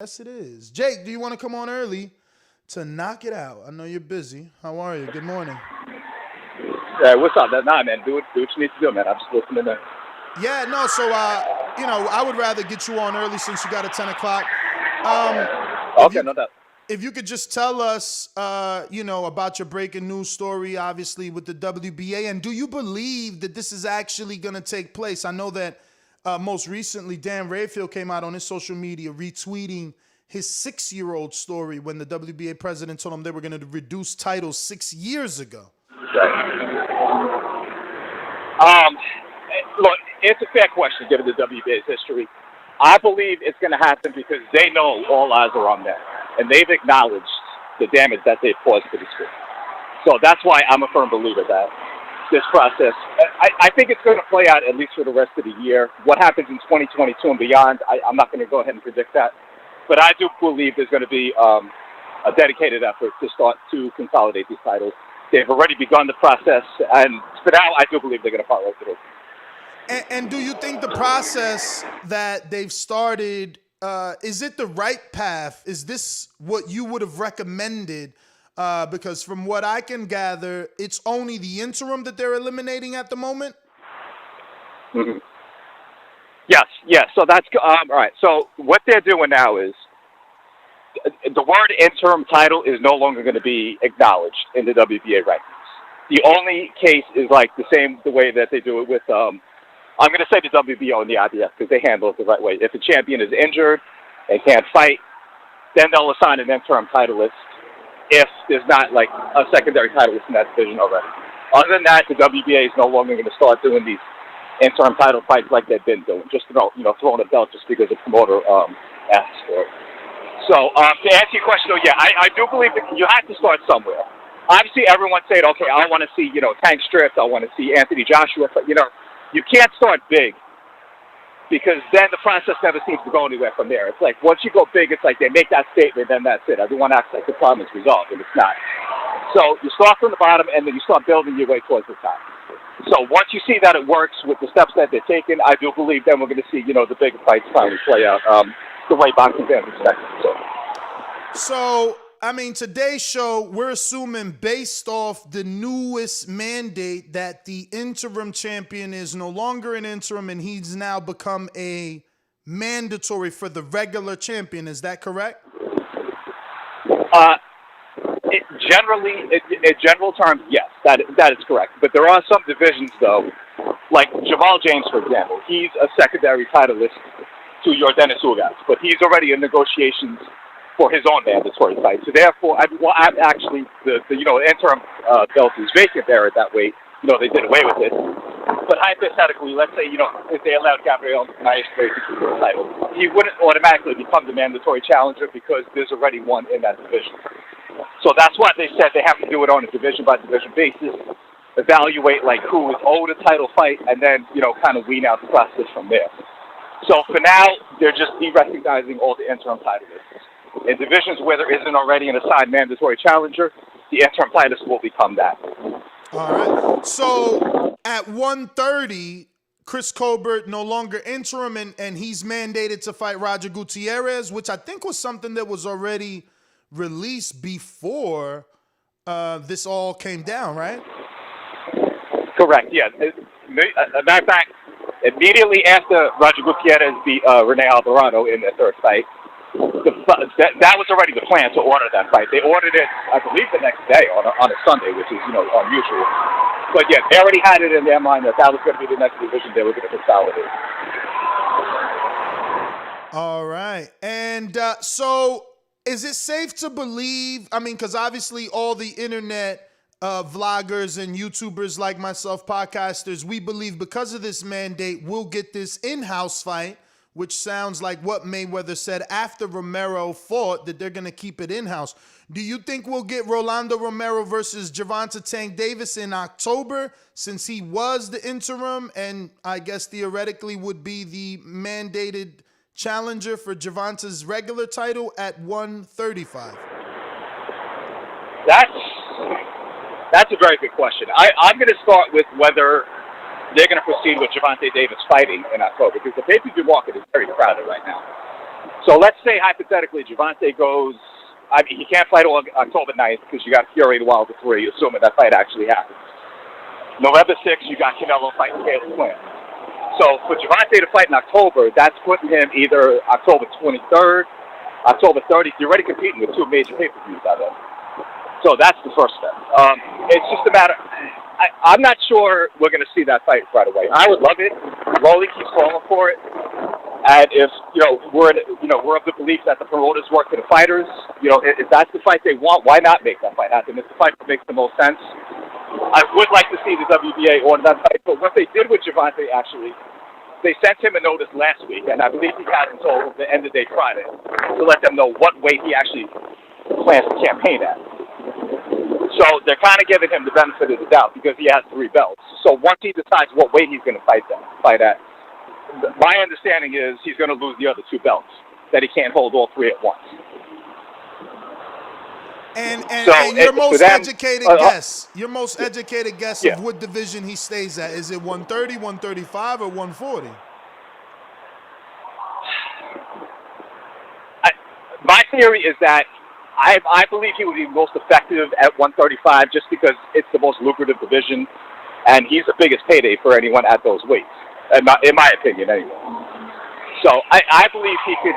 Yes, it is. Jake, do you want to come on early to knock it out? I know you're busy. How are you? Good morning. Yeah, what's up? Nah, man, do what you need to do, man. I'm just listening in. Yeah, no, so I would rather get you on early since you got a 10 o'clock. If Okay, you no doubt. if you could just tell us about your breaking news story, obviously with the WBA, and do you believe that this is actually going to take place? I know that most recently Dan Rayfield came out on his social media retweeting his 6-year-old story when the WBA president told him they were going to reduce titles 6 years ago. Right. Um, Look, it's a fair question given the WBA's history. I believe it's going to happen because they know all eyes are on them, and they've acknowledged the damage that they've caused to the sport. So that's why I'm a firm believer that this process, I think it's going to play out at least for the rest of the year. What happens in 2022 and beyond, I'm not going to go ahead and predict that. But I do believe there's going to be a dedicated effort to start to consolidate these titles. They've already begun the process, and for now, I do believe they're going to follow through. And do you think the process that they've started, is it the right path? Is this what you would have recommended? Because from what I can gather, it's only the interim that they're eliminating at the moment. Mm-hmm. Yes. So that's all right. So what they're doing now is the word interim title is no longer going to be acknowledged in the WBA rankings. The only case is like the way that they do it with I'm going to say the WBO and the IBF because they handle it the right way. If a champion is injured and can't fight, then they'll assign an interim titleist if there's not like a secondary titleist in that division already. Other than that, the WBA is no longer going to start doing these interim title fights like they've been doing, just throwing a belt just because the promoter asks for it. So to answer your question, though, yeah, I do believe that you have to start somewhere. Obviously, everyone's saying, okay, I want to see Tank stripped, I want to see Anthony Joshua, but you can't start big because then the process never seems to go anywhere from there. It's like once you go big, it's like they make that statement, then that's it. Everyone acts like the problem is resolved, and it's not. So you start from the bottom, and then you start building your way towards the top. So once you see that it works with the steps that they're taking, I do believe then we're going to see the bigger fights finally play out the way boxing fans expect. So I mean, today's show, we're assuming based off the newest mandate that the interim champion is no longer an interim and he's now become a mandatory for the regular champion. Is that correct? In general terms, yes, that is correct. But there are some divisions, though, like Jamal James, for example. He's a secondary titleist to Yordenis Ugas, but he's already in negotiations for his own mandatory fight. So therefore, I'm actually the interim belt is vacant there at that weight. They did away with it. But hypothetically, let's say if they allowed Gabriel Maestro to keep the title, he wouldn't automatically become the mandatory challenger because there's already one in that division. So that's why they said they have to do it on a division by division basis, evaluate like who is owed a title fight, and then kind of wean out the process from there. So for now, they're just de-recognizing all the interim titleists. In divisions where there isn't already an assigned mandatory challenger, the interim titleist will become that. All right. So at 130, Chris Colbert no longer interim, and he's mandated to fight Roger Gutierrez, which I think was something that was already released before this all came down, right? Correct, yeah. As a matter of fact, immediately after Roger Gutierrez beat Rene Alvarado in their third fight, that was already the plan to order that fight. They ordered it, I believe, the next day on a Sunday, which is unusual. But yeah, they already had it in their mind that was going to be the next division they were going to consolidate. All right, and so is it safe to believe? I mean, because obviously all the internet vloggers and YouTubers like myself, podcasters, we believe because of this mandate, we'll get this in-house fight, which sounds like what Mayweather said after Romero fought, that they're going to keep it in-house. Do you think we'll get Rolando Romero versus Gervonta Tank Davis in October, since he was the interim and I guess theoretically would be the mandated challenger for Gervonta's regular title at 135? That's a very good question. I'm going to start with whether they're going to proceed with Gervonta Davis fighting in October, because the pay-per-view market is very crowded right now. So let's say hypothetically Gervonta goes. I mean, he can't fight on October 9th because you got Fury and Wilder 3, assuming that fight actually happens. November 6th, you got Canelo fighting Caleb Plant. So for Gervonta to fight in October, that's putting him either October 23rd, October 30th. You're already competing with two major pay-per-views by then. So that's the first step. It's just a matter. I'm not sure we're going to see that fight right away. I would love it. Rolly keeps calling for it. And if we're of the belief that the promoters work for the fighters, if that's the fight they want, why not make that fight happen? It's the fight that makes the most sense. I would like to see the WBA order that fight, but what they did with Gervonta, actually, they sent him a notice last week, and I believe he had until the end of the day Friday to let them know what weight he actually plans to campaign at. So they're kind of giving him the benefit of the doubt because he has 3 belts. So once he decides what weight he's going to fight at, my understanding is he's going to lose the other 2 belts, that he can't hold all 3 at once. And so your most educated guess, of what division he stays at, is it 130, 135, or 140? My theory is that I believe he would be most effective at 135 just because it's the most lucrative division, and he's the biggest payday for anyone at those weights, in my opinion, anyway. So I believe he could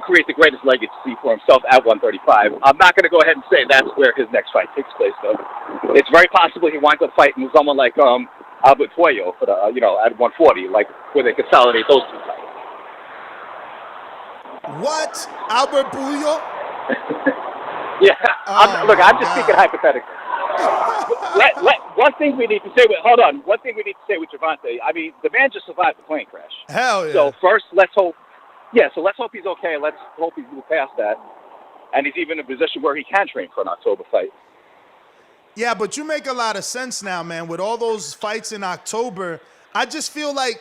create the greatest legacy for himself at 135. I'm not going to go ahead and say that's where his next fight takes place, though. It's very possible he winds up fighting someone like Albert Puello for the at 140, like where they consolidate those 2 fights. What? Albert Puello? Yeah. Look, I'm just speaking hypothetically. One thing we need to say with Gervonta, I mean, the man just survived the plane crash. Hell yeah. So first, let's hope he's okay. Let's hope he's moved past that. And he's even in a position where he can train for an October fight. Yeah, but you make a lot of sense now, man. With all those fights in October, I just feel like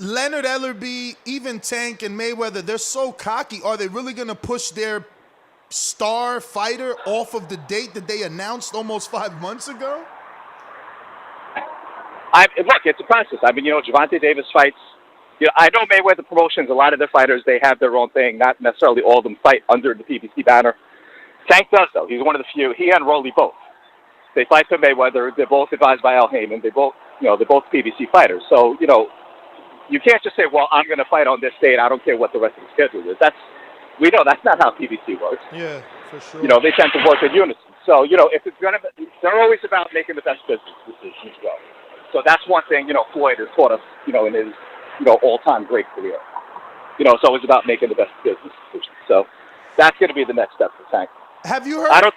Leonard Ellerbe, even Tank and Mayweather, they're so cocky. Are they really going to push their star fighter off of the date that they announced almost 5 months ago? Look, it's a process. I mean, Gervonta Davis fights. I know Mayweather Promotions, a lot of their fighters, they have their own thing. Not necessarily all of them fight under the PBC banner. Tank does, though. He's one of the few. He and Rolly both. They fight for Mayweather. They're both advised by Al Heyman. They're both PBC fighters. So, you can't just say, well, I'm going to fight on this date. I don't care what the rest of the schedule is. We know that's not how PBC works. Yeah, for sure. They tend to work in unison. So, if it's going to be, they're always about making the best business decisions as well. So that's one thing, Floyd has taught us, in his all-time great career. It's always about making the best business decisions. So that's going to be the next step for Tank. Have you heard? I'm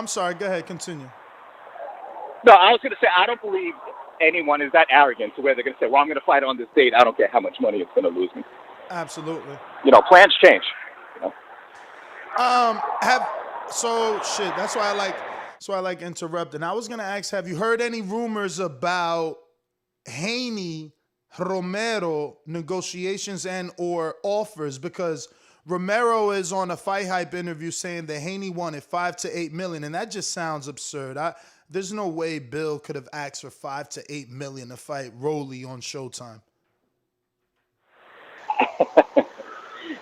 sorry. Go ahead. Continue. No, I was going to say, I don't believe anyone is that arrogant to where they're going to say, well, I'm going to fight on this date. I don't care how much money it's going to lose me. Absolutely. Plans change. That's why I like interrupting. I was going to ask, have you heard any rumors about Haney Romero negotiations and or offers? Because Romero is on a Fight Hype interview saying that Haney wanted $5 to $8 million, and that just sounds absurd. There's no way Bill could have asked for $5 to $8 million to fight Rolly on Showtime.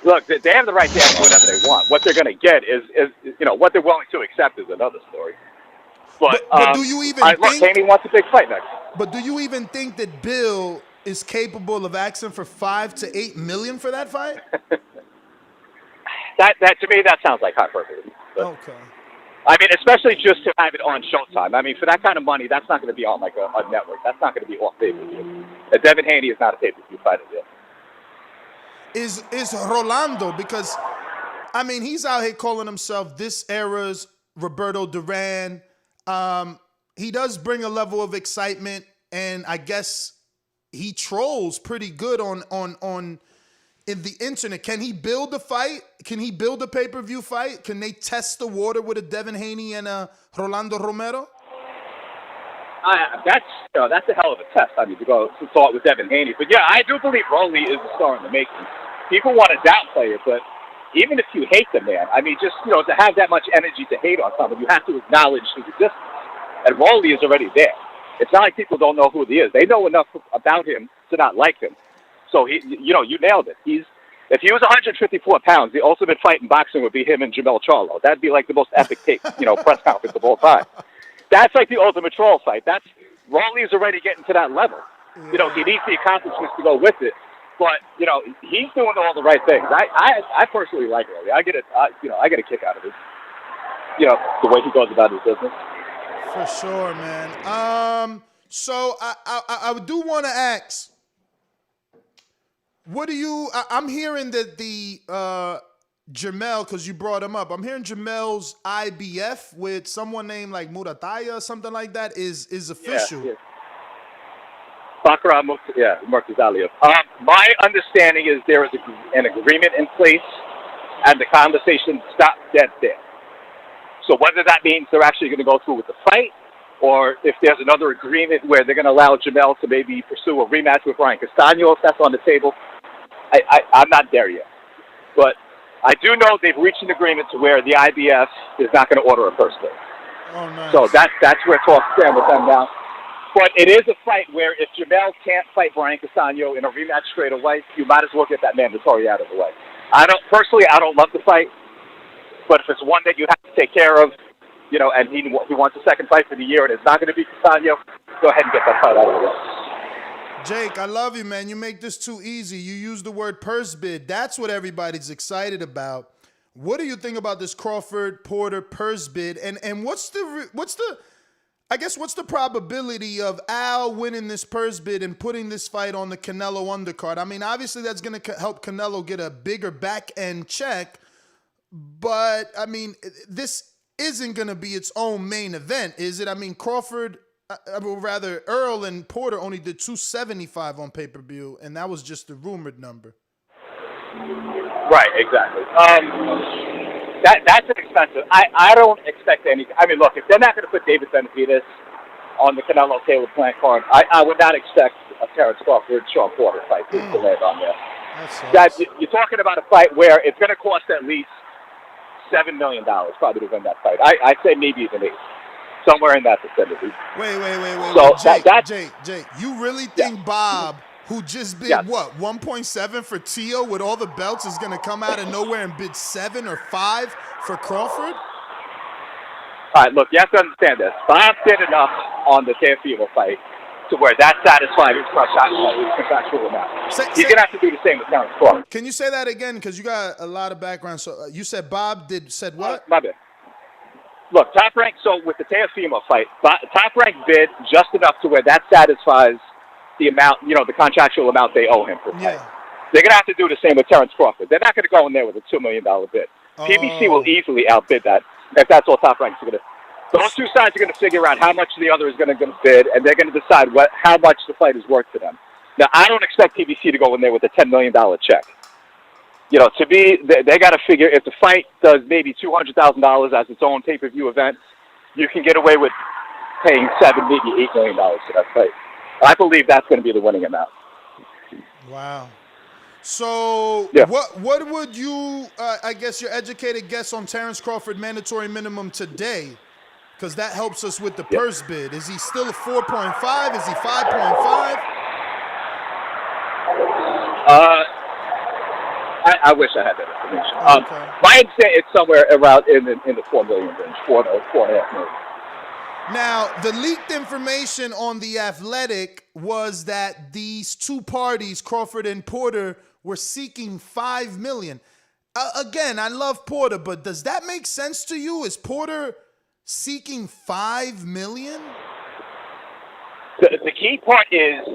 Look, they have the right to ask whatever they want. What they're going to get is what they're willing to accept is another story. But do you even think? Look, Haney wants a big fight next. But do you even think that Bill is capable of asking for $5 to $8 million for that fight? That to me, that sounds like hyperbole. Okay. I mean, especially just to have it on Showtime. I mean, for that kind of money, that's not going to be on like a network. That's not going to be off pay-per-view. Devin Haney is not a pay-per-view fighter yet. Is Rolando, because I mean, he's out here calling himself this era's Roberto Duran. He does bring a level of excitement, and I guess he trolls pretty good on in the internet. Can he build a fight? Can he build a pay-per-view fight? Can they test the water with a Devin Haney and a Rolando Romero? That's a hell of a test. I mean, to go to start with Devin Haney. But yeah, I do believe Rolly is the star in the making. People want to downplay it, but even if you hate the man, I mean, just, to have that much energy to hate on someone, you have to acknowledge his existence. And Rolly is already there. It's not like people don't know who he is. They know enough about him to not like him. So you nailed it. He's If he was 154 pounds, the ultimate fight in boxing would be him and Jamel Charlo. That'd be like the most epic press conference of all time. That's like the ultimate troll fight. Rawley's already getting to that level. Yeah. He needs the accomplishments to go with it. But, he's doing all the right things. I personally like Rawley. I get a kick out of it. The way he goes about his business. For sure, man. So I do want to ask, I'm hearing that the Jamel, because you brought him up, I'm hearing Jamel's IBF with someone named like Murataya or something like that is official. Yeah. Baccarat Murtazaliev. My understanding is there is an agreement in place, and the conversation stopped dead there. So whether that means they're actually going to go through with the fight, or if there's another agreement where they're going to allow Jamel to maybe pursue a rematch with Ryan Castano, if that's on the table, I'm not there yet. But I do know they've reached an agreement to where the IBF is not going to order a purse bid. Oh, nice. So that's where talks stand with them now. But it is a fight where if Jamel can't fight Brian Castano in a rematch straight away, you might as well get that mandatory out of the way. I don't love the fight, but if it's one that you have to take care of, and he wants a second fight for the year and it's not going to be Castano, go ahead and get that fight out of the way. Jake, I love you, man. You make this too easy. You use the word purse bid. That's what everybody's excited about. What do you think about this Crawford-Porter purse bid? And what's the probability of Al winning this purse bid and putting this fight on the Canelo undercard? I mean, obviously that's going to help Canelo get a bigger back-end check, but, I mean, this isn't going to be its own main event, is it? I mean, Earl and Porter only did $275 on pay-per-view, and that was just the rumored number. Right, exactly. That's an expensive. I don't expect any. I mean, look, if they're not going to put David Benavidez on the Canelo Taylor plant card, I would not expect a Terrence Crawford Sean Porter fight to land on there. Guys, you're talking about a fight where it's going to cost at least $7 million probably to win that fight. I'd say maybe even $8 million. Somewhere in that vicinity. Wait. So Jake, you really think Bob, who just bid 1.7 for Tio with all the belts, is going to come out of nowhere and bid 7 or 5 for Crawford? All right, look, you have to understand this. Bob did enough on the Teofimo fight to where that satisfied his contractual amount. He's going to have to do the same with Terrence Crawford. Can you say that again? Because you got a lot of background. So you said Bob said what? My bad. Look, Top Rank, so with the Teofimo fight, Top Rank bid just enough to where that satisfies the amount, the contractual amount they owe him for the fight. They're going to have to do the same with Terrence Crawford. They're not going to go in there with a $2 million bid. PBC will easily outbid that if that's all Top Rank's going to. Those two sides are going to figure out how much the other is going to bid, and they're going to decide how much the fight is worth to them. Now, I don't expect PBC to go in there with a $10 million check. To be, they got to figure if the fight does maybe $200,000 as its own pay-per-view event, you can get away with paying $7, maybe $8 million for that fight. I believe that's going to be the winning amount. Wow. So what would you, I guess your educated guess on Terrence Crawford mandatory minimum today? Because that helps us with the purse bid. Is he still a 4.5? Is he 5.5? I wish I had that information. Okay. My understanding it's somewhere around in the $4 million range, $4.5 million. Now, the leaked information on The Athletic was that these two parties, Crawford and Porter, were seeking $5 million. Again, I love Porter, but does that make sense to you? Is Porter seeking $5 million? The key part is,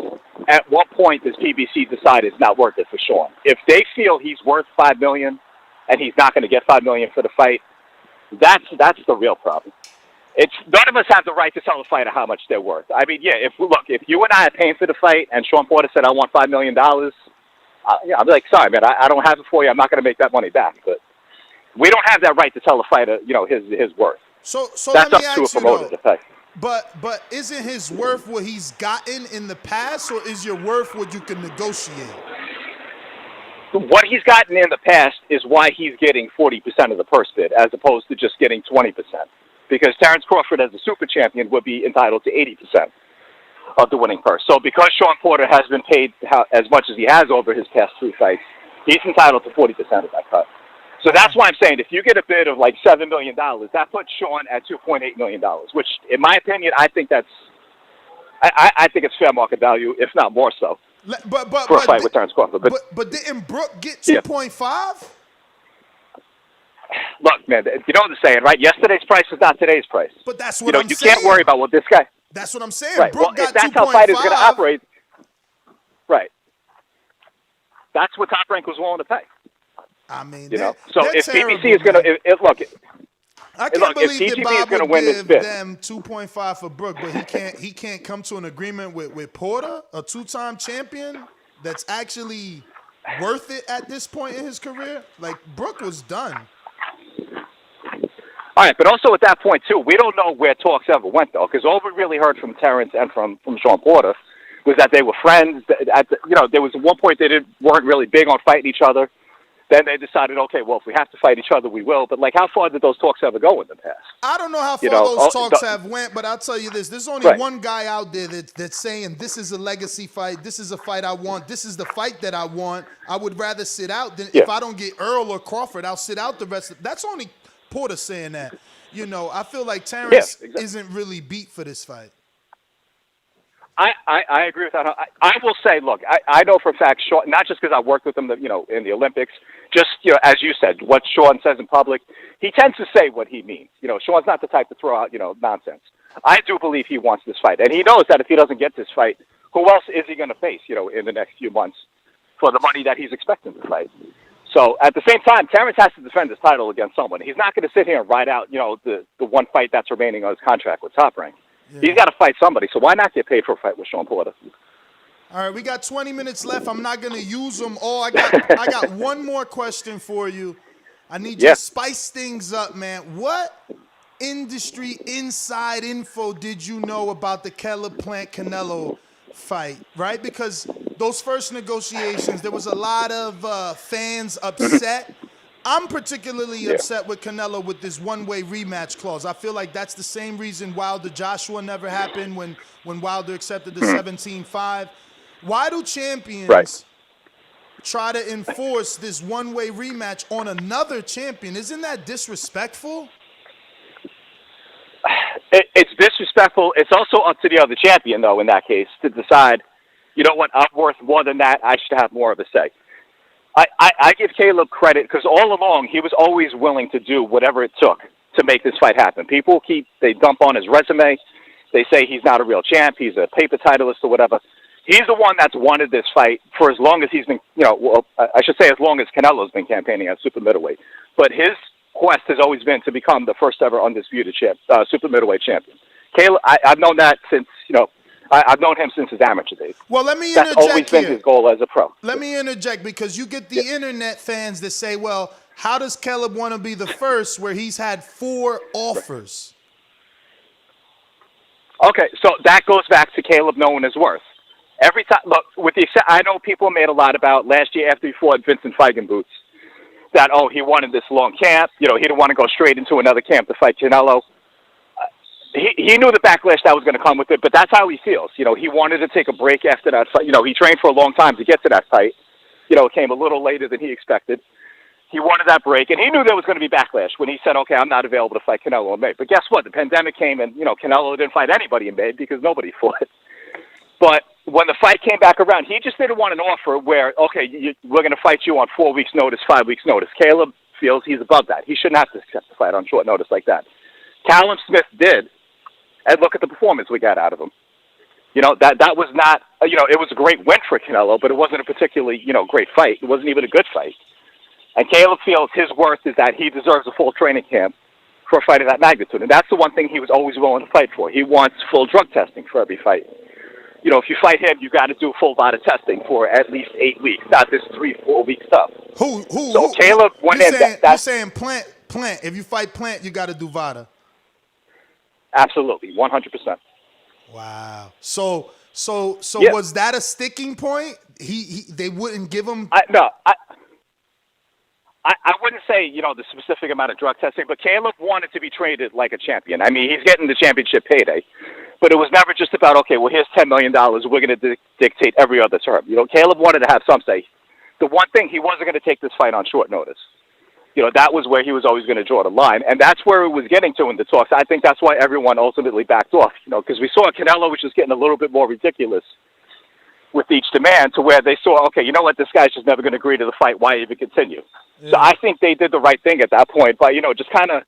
at what point does PBC decide it's not worth it for Sean? If they feel he's worth $5 million and he's not going to get $5 million for the fight, that's the real problem. None of us have the right to tell the fighter how much they're worth. I mean, if you and I are paying for the fight and Sean Porter said, I want $5 million, I'll be like, sorry, man, I don't have it for you. I'm not going to make that money back. But we don't have that right to tell the fighter, his worth. So that's let me up to a ask you promoter to pay. But isn't his worth what he's gotten in the past, or is your worth what you can negotiate? What he's gotten in the past is why he's getting 40% of the purse bid, as opposed to just getting 20%. Because Terrence Crawford, as a super champion, would be entitled to 80% of the winning purse. So because Sean Porter has been paid as much as he has over his past 3 fights, He's entitled to 40% of that cut. So that's why I'm saying if you get a bid of like $7 million, that puts Sean at $2.8 million, which, in my opinion, I think that's I think it's fair market value, if not more so, for a fight with Terrence Crawford. But didn't Brooke get Yeah. 2.5? Look, man, you know what they're saying, right? Yesterday's price is not today's price. But that's what I'm you saying. can't worry about what this guy. That's what I'm saying. Right. Brooke Well, got if that's 2.5. how fighters are going to operate, right? That's what Top Rank was willing to pay. I mean, So if TBC is going to look, I can't believe if that TBV Bob is going to would win this give bid, them 2.5 for Brooke, but he can't come to an agreement with Porter, a two-time champion that's actually worth it at this point in his career. Like, Brooke was done. All right, but also at that point too, we don't know where talks ever went though, because all we really heard from Terrence and from Sean Porter was that they were friends. There was one point they weren't really big on fighting each other. Then they decided, okay, well, if we have to fight each other, we will. But, like, how far did those talks ever go in the past? I don't know how far those talks have went, but I'll tell you this. There's only one guy out there that's saying this is a legacy fight. This is a fight I want. This is the fight that I want. I would rather sit out than if I don't get Earl or Crawford, I'll sit out the rest of That's only Porter saying that. I feel like Terrence isn't really beat for this fight. I agree with that. I will say, look, I know for a fact, Sean, not just because I worked with him, in the Olympics, just, as you said, what Sean says in public, he tends to say what he means. Sean's not the type to throw out, nonsense. I do believe he wants this fight. And he knows that if he doesn't get this fight, who else is he going to face, in the next few months for the money that he's expecting to fight? So at the same time, Terrence has to defend his title against someone. He's not going to sit here and ride out, the one fight that's remaining on his contract with Top Rank. Yeah. He's got to fight somebody, so why not get paid for a fight with Sean Porter? All right, we got 20 minutes left. I'm not going to use them all. I got one more question for you. I need you to spice things up, man. What industry inside info did you know about the Caleb Plant-Canelo fight, right? Because those first negotiations, there was a lot of fans upset. I'm particularly upset with Canelo with this one-way rematch clause. I feel like that's the same reason Wilder-Joshua never happened when Wilder accepted the 17-5. Why do champions try to enforce this one-way rematch on another champion? Isn't that disrespectful? It's disrespectful. It's also up to the other champion, though, in that case, to decide, you know what, I'm worth more than that. I should have more of a say. I give Caleb credit because all along he was always willing to do whatever it took to make this fight happen. People they dump on his resume. They say he's not a real champ. He's a paper titleist or whatever. He's the one that's wanted this fight for as long as he's been, I should say as long as Canelo's been campaigning at super middleweight. But his quest has always been to become the first ever undisputed super middleweight champion. Caleb, I've known that since, I've known him since his amateur days. Well, let me interject. That's always been his goal as a pro. Let me interject because you get the internet fans that say, well, how does Caleb want to be the first where he's had 4 offers? Okay, so that goes back to Caleb knowing his worth. Every time, look, I know people made a lot about last year after he fought Vincent Feigenboots that, he wanted this long camp. He didn't want to go straight into another camp to fight Canelo. He knew the backlash that was going to come with it, but that's how he feels. He wanted to take a break after that fight. He trained for a long time to get to that fight. It came a little later than he expected. He wanted that break, and he knew there was going to be backlash when he said, okay, I'm not available to fight Canelo in May. But guess what? The pandemic came, and, Canelo didn't fight anybody in May because nobody fought. But when the fight came back around, he just didn't want an offer where, okay, we're going to fight you on 4 weeks' notice, 5 weeks' notice. Caleb feels he's above that. He shouldn't have to accept the fight on short notice like that. Callum Smith did. And look at the performance we got out of him. That was not, it was a great win for Canelo, but it wasn't a particularly, great fight. It wasn't even a good fight. And Caleb feels his worth is that he deserves a full training camp for a fight of that magnitude. And that's the one thing he was always willing to fight for. He wants full drug testing for every fight. If you fight him, you got to do full body testing for at least 8 weeks, not this 3-4 week stuff. So Caleb went in. You're saying Plant. If you fight Plant, you got to do VADA. Absolutely, 100%. Wow. So was that a sticking point? They wouldn't give him. No, I wouldn't say the specific amount of drug testing, but Caleb wanted to be treated like a champion. I mean, he's getting the championship payday, but it was never just about here's $10 million. We're going to dictate every other term. Caleb wanted to have some say. the one thing, he wasn't going to take this fight on short notice. That was where he was always going to draw the line, and that's where it was getting to in the talks. I think that's why everyone ultimately backed off, because we saw Canelo was just getting a little bit more ridiculous with each demand, to where they saw, okay, you know what, this guy's just never going to agree to the fight. Why even continue? Yeah. So I think they did the right thing at that point, but, just kind of,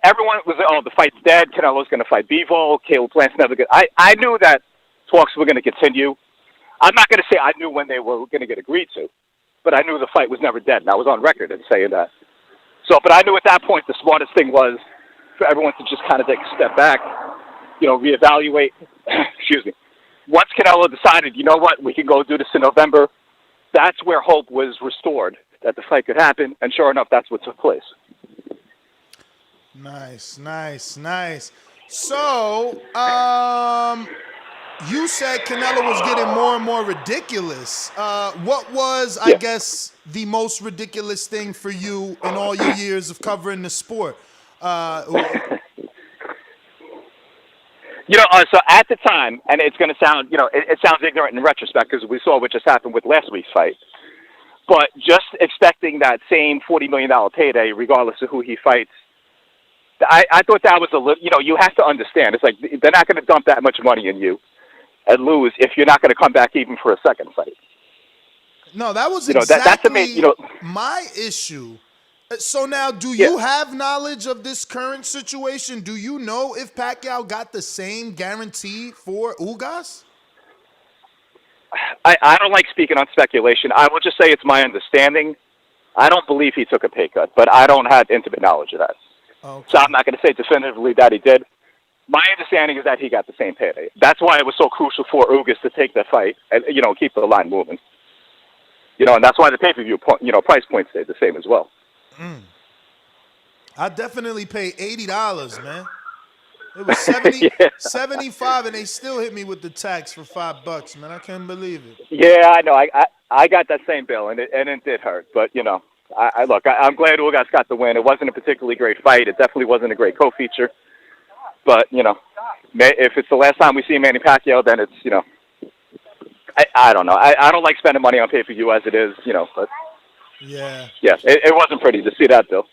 everyone was, oh, the fight's dead. Canelo's going to fight Bivol. Caleb Plant's never good. I knew that talks were going to continue. I'm not going to say I knew when they were going to get agreed to, but I knew the fight was never dead, and I was on record in saying that. So, but I knew at that point the smartest thing was for everyone to just kind of take a step back, reevaluate. Excuse me. Once Canelo decided, you know what, we can go do this in November, that's where hope was restored that the fight could happen, and sure enough, that's what took place. Nice. So, you said Canelo was getting more and more ridiculous. What was, I guess, the most ridiculous thing for you in all your years of covering the sport? So at the time, and it's going to sound, it sounds ignorant in retrospect because we saw what just happened with last week's fight, but just expecting that same $40 million payday, regardless of who he fights, I thought that was a little, you have to understand. It's like they're not going to dump that much money in you and lose if you're not going to come back even for a second fight. No, that was exactly my issue. So now, do you have knowledge of this current situation? Do you know if Pacquiao got the same guarantee for Ugas? I don't like speaking on speculation. I will just say it's my understanding. I don't believe he took a pay cut, but I don't have intimate knowledge of that. Okay. So I'm not going to say definitively that he did. My understanding is that he got the same payday. That's why it was so crucial for Ugas to take that fight and, keep the line moving. And that's why the pay-per-view, price point stayed the same as well. I definitely paid $80, man. It was 75, and they still hit me with the tax for $5, man. I can't believe it. Yeah, I know. I got that same bill, and it did hurt. But I'm glad Ugas got the win. It wasn't a particularly great fight. It definitely wasn't a great co-feature. But if it's the last time we see Manny Pacquiao, then it's I don't know. I don't like spending money on pay-per-view as it is, but. Yeah, it wasn't pretty to see that, though.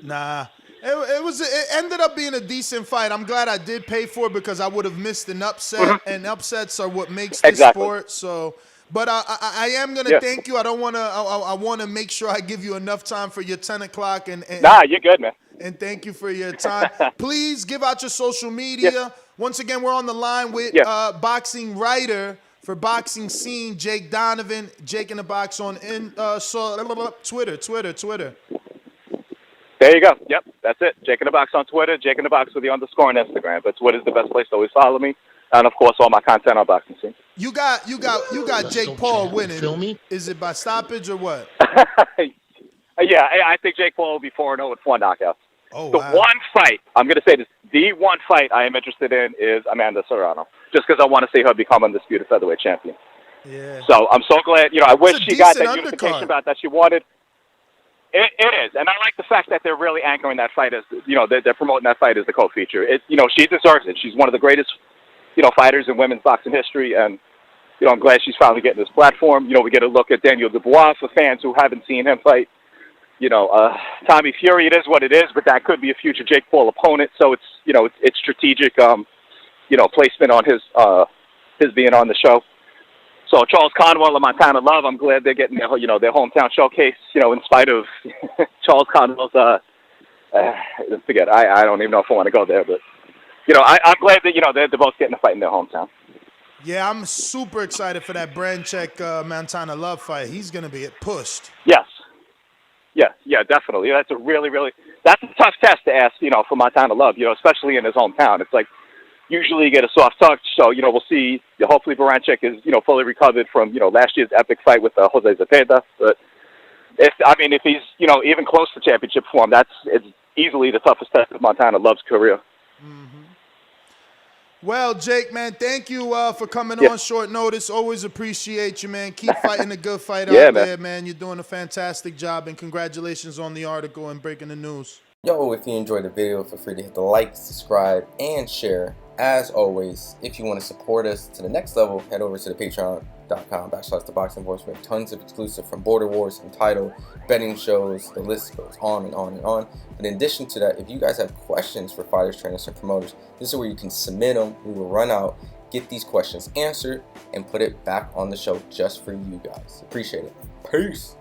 Nah, it ended up being a decent fight. I'm glad I did pay for it because I would have missed an upset, and upsets are what makes this sport. So, but I am gonna thank you. I want to make sure I give you enough time for your 10 o'clock. And nah, you're good, man. And thank you for your time. Please give out your social media. Once again, we're on the line with boxing writer for Boxing Scene, Jake Donovan, Jake in the Box on Twitter. There you go. Yep, that's it. Jake in the Box on Twitter, Jake in the Box with the _ on Instagram. But Twitter's the best place to always follow me. And of course, all my content on Boxing Scene. You got Jake Paul winning. Feel me? Is it by stoppage or what? Yeah, I think Jake Paul will be 4-0 with 4 knockouts. Oh, the one fight, I'm going to say this, the one fight I am interested in is Amanda Serrano, just because I want to see her become undisputed featherweight champion. Yeah. So I'm so glad, I wish she got that unification bout that she wanted. It is, and I like the fact that they're really anchoring that fight as, they're promoting that fight as the co-feature. She deserves it. She's one of the greatest, fighters in women's boxing history, and, I'm glad she's finally getting this platform. We get a look at Daniel Dubois for fans who haven't seen him fight. Tommy Fury, it is what it is, but that could be a future Jake Paul opponent. So it's, it's strategic, placement on his being on the show. So Charles Conwell and Montana Love, I'm glad they're getting their hometown showcase, in spite of Charles Conwell's, forget, I don't even know if I want to go there, but, I'm glad that, they're both getting a fight in their hometown. Yeah, I'm super excited for that Branchek Montana Love fight. He's going to be pushed. Yes. Yeah, definitely. That's that's a tough test to ask, for Montana Love, especially in his hometown. It's like, usually you get a soft touch, so, we'll see. Hopefully Baranchik is, fully recovered from, last year's epic fight with Jose Zepeda. But, if he's, even close to championship form, it's easily the toughest test of Montana Love's career. Mm-hmm. Well, Jake, man, thank you for coming on short notice. Always appreciate you, man. Keep fighting a good fight out there, man. You're doing a fantastic job, and congratulations on the article and breaking the news. Yo, if you enjoyed the video, feel free to hit the like, subscribe, and share. As always, if you want to support us to the next level, head over to the patreon.com/ThaBoxingVoice. We have tons of exclusive from Border Wars, from title, betting shows, the list goes on and on and on. But in addition to that, if you guys have questions for fighters, trainers, and promoters, this is where you can submit them. We will run out, get these questions answered, and put it back on the show just for you guys. Appreciate it. Peace.